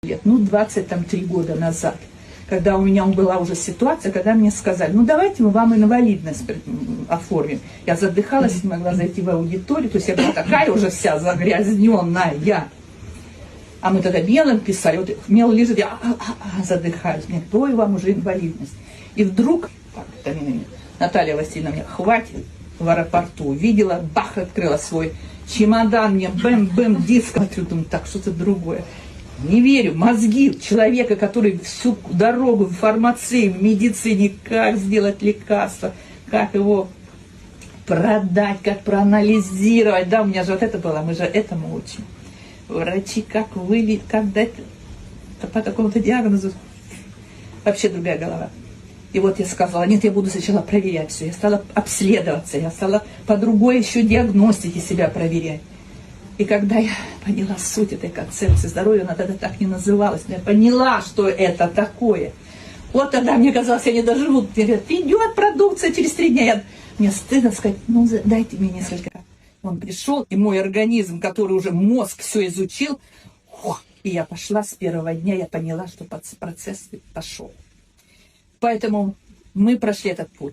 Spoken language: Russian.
лет, 23 года назад, когда у меня была уже ситуация, когда мне сказали, ну давайте мы вам инвалидность оформим. Я задыхалась, не могла зайти в аудиторию, то есть я была такая уже вся загрязненная. А мы тогда мелом писали, вот мел лежит, я задыхаюсь, мне, ой, вам уже инвалидность. И вдруг, Наталья Васильевна мне, хватит, в аэропорту увидела, бах, открыла свой чемодан, мне бэм-бэм, диск, смотрю, думаю, так, что-то другое. Не верю, мозги человека, который всю дорогу в фармации, в медицине, как сделать лекарство, как его продать, как проанализировать. Да, у меня же вот это было, мы же этому учим. Врачи, как вылить, как дать по такому-то диагнозу. Вообще другая голова. И вот я сказала, нет, я буду сначала проверять все. Я стала обследоваться, я стала по другой еще диагностике себя проверять. И когда я поняла суть этой концепции здоровья, она тогда так не называлась, но я поняла, что это такое. Вот тогда мне казалось, я не доживу. Мне говорят, идет продукция через 3 дня. Мне стыдно сказать, ну дайте мне несколько. Он пришел, и мой организм, который уже мозг все изучил, и я пошла с первого дня, я поняла, что процесс пошел. Поэтому мы прошли этот путь.